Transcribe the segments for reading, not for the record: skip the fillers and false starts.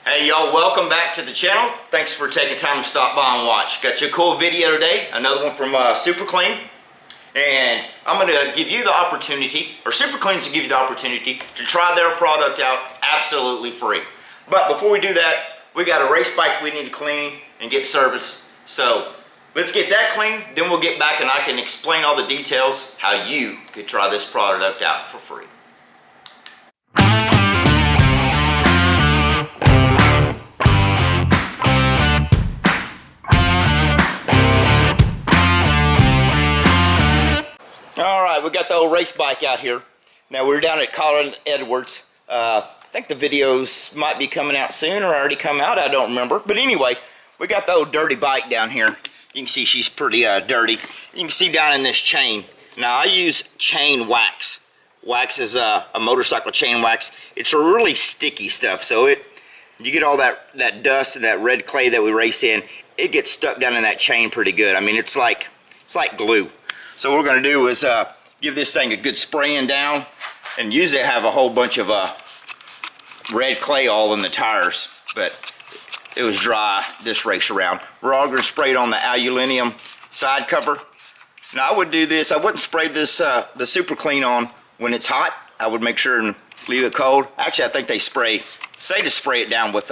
Hey y'all, welcome back to the channel. Thanks for taking time to stop by and watch. Got you a cool video today, another one from Super Clean. And I'm gonna give you the opportunity, or Super Clean's to give you the opportunity to try their product out absolutely free. But before we do that, we got a race bike we need to clean and get serviced. So let's get that clean, then we'll get back and I can explain all the details how you could try this product out for free. Alright, we got the old race bike out here. Now we're down at Colin Edwards. I think the videos might be coming out soon or already come out, I don't remember. But anyway, we got the old dirty bike down here. You can see she's pretty dirty. You can see down in this chain. Now I use chain wax. Wax is a motorcycle chain wax. It's a really sticky stuff, so you get all that dust and that red clay that we race in, it gets stuck down in that chain pretty good. I mean, it's like glue. So what we're going to do is give this thing a good spraying down, and usually I have a whole bunch of red clay all in the tires, but it was dry this race around. We're all going to spray it on the aluminum side cover. Now I would do this, I wouldn't spray this the Super Clean on when it's hot. I would make sure and leave it cold. Actually, I think they say to spray it down with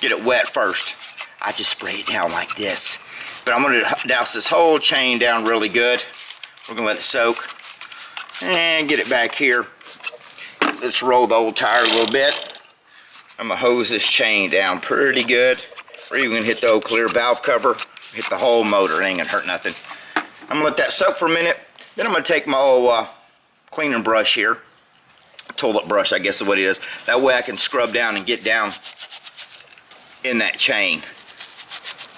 get it wet first. I just spray it down like this. But I'm going to douse this whole chain down really good. We're going to let it soak. And get it back here. Let's roll the old tire a little bit. I'm going to hose this chain down pretty good. Or you can hit the old clear valve cover. Hit the whole motor. It ain't going to hurt nothing. I'm going to let that soak for a minute. Then I'm going to take my old cleaning brush here. Toilet brush, I guess is what it is. That way I can scrub down and get down in that chain.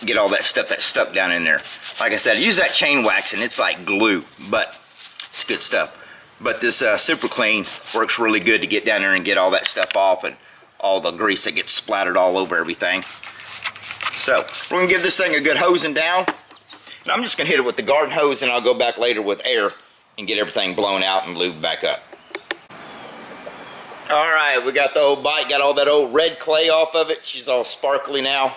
Get all that stuff that's stuck down in there. Like I said, use that chain wax and it's like glue, but it's good stuff. But this Super Clean works really good to get down there and get all that stuff off and all the grease that gets splattered all over everything. So we're gonna give this thing a good hosing down. And I'm just gonna hit it with the garden hose and I'll go back later with air and get everything blown out and lubed back up. All right, we got the old bike, got all that old red clay off of it. She's all sparkly now.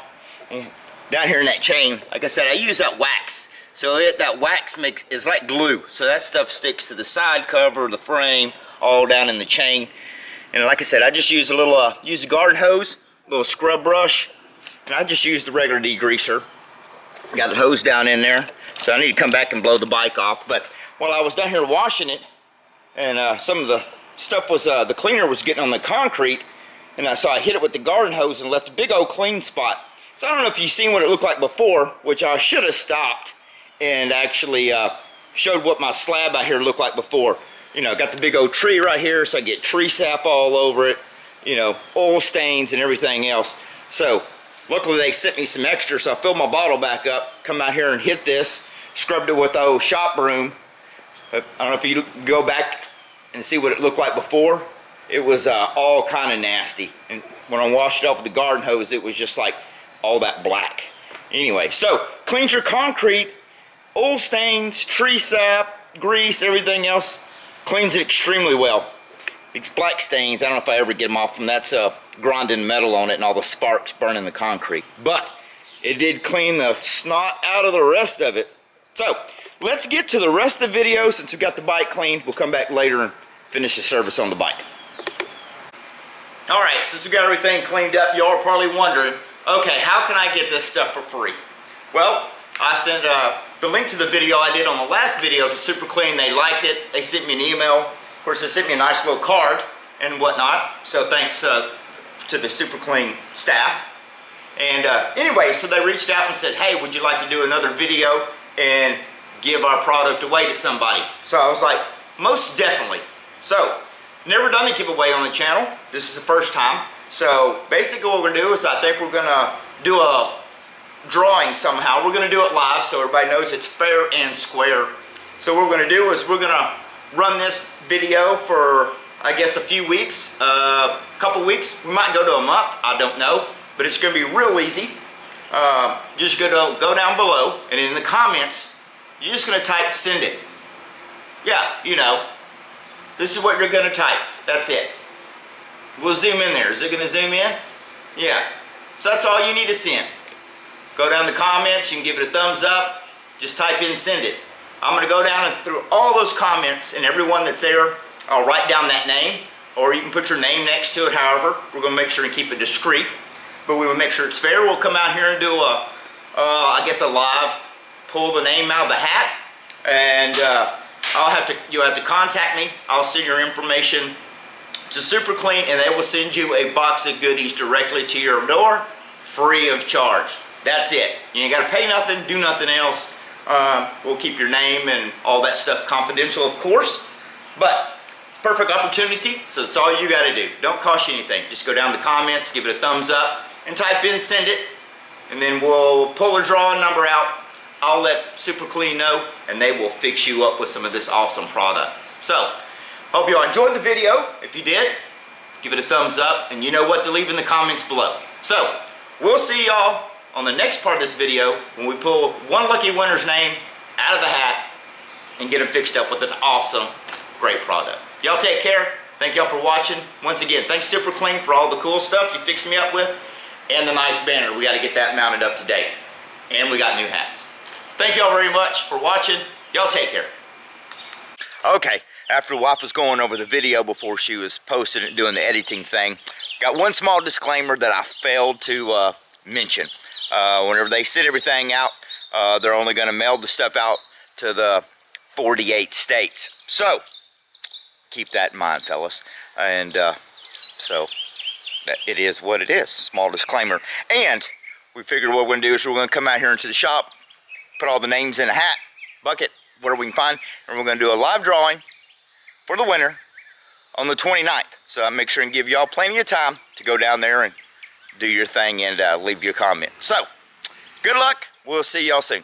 And down here in that chain, like I said, I use that wax. So that wax is like glue. So that stuff sticks to the side cover, the frame, all down in the chain. And like I said, I just use a little, use the garden hose, a little scrub brush, and I just use the regular degreaser. Got the hose down in there, so I need to come back and blow the bike off. But while I was down here washing it, and some of the stuff was, the cleaner was getting on the concrete, and so I hit it with the garden hose and left a big old clean spot. So I don't know if you've seen what it looked like before, which I should have stopped and actually showed what my slab out here looked like before. You know, got the big old tree right here, so I get tree sap all over it, you know, oil stains and everything else. So luckily they sent me some extra, so I filled my bottle back up, come out here and hit this, scrubbed it with the old shop broom. I don't know if you go back and see what it looked like before. It was all kind of nasty. And when I washed it off with the garden hose, it was just like all that black. Anyway, so cleans your concrete, oil stains, tree sap, grease, everything else. Cleans it extremely well. These black stains, I don't know if I ever get them off from that's grinding metal on it and all the sparks burning the concrete. But it did clean the snot out of the rest of it. So let's get to the rest of the video. Since we got the bike cleaned, we'll come back later and finish the service on the bike. All right, since we got everything cleaned up, y'all are probably wondering, okay, how can I get this stuff for free? Well, I sent the link to the video I did on the last video to Super Clean. They liked it. They sent me an email. Of course, they sent me a nice little card and whatnot. So thanks to the Super Clean staff. And anyway, so they reached out and said, hey, would you like to do another video and give our product away to somebody? So I was like, most definitely. So, never done a giveaway on the channel. This is the first time. So basically what we're going to do is I think we're going to do a drawing somehow. We're going to do it live so everybody knows it's fair and square. So what we're going to do is we're going to run this video for, I guess, a few weeks, a couple weeks. We might go to a month, I don't know. But it's going to be real easy. Just go down below and in the comments, you're just going to type send it. Yeah, you know, this is what you're going to type. That's it. We'll zoom in there. Is it going to zoom in? Yeah. So that's all you need to send. Go down the comments, you can give it a thumbs up, just type in send it. I'm going to go down and through all those comments, and everyone that's there, I'll write down that name, or you can put your name next to it. However, we're going to make sure and keep it discreet, but we will make sure it's fair. We'll come out here and do I guess a live, pull the name out of the hat, and you'll have to contact me. I'll send your information to Super Clean, and they will send you a box of goodies directly to your door, free of charge. That's it. You ain't got to pay nothing, do nothing else. We'll keep your name and all that stuff confidential, of course, but perfect opportunity, so that's all you got to do. Don't cost you anything. Just go down the comments, give it a thumbs up, and type in send it, and then we'll pull a drawing number out. I'll let Super Clean know, and they will fix you up with some of this awesome product. So, hope you all enjoyed the video. If you did, give it a thumbs up, and you know what to leave in the comments below. So, we'll see y'all on the next part of this video when we pull one lucky winner's name out of the hat and get them fixed up with an awesome, great product. Y'all take care. Thank y'all for watching. Once again, thanks Super Clean for all the cool stuff you fixed me up with, and the nice banner. We got to get that mounted up to date. And we got new hats. Thank y'all very much for watching. Y'all take care. Okay, after the wife was going over the video before she was posting it, doing the editing thing, got one small disclaimer that I failed to mention. Whenever they send everything out, they're only going to mail the stuff out to the 48 states. So, keep that in mind, fellas. And so, it is what it is. Small disclaimer. And we figured what we're going to do is we're going to come out here into the shop, put all the names in a hat, bucket, whatever we can find, and we're going to do a live drawing for the winner on the 29th. So I'll make sure and give y'all plenty of time to go down there and do your thing and leave your comment. So, good luck. We'll see y'all soon.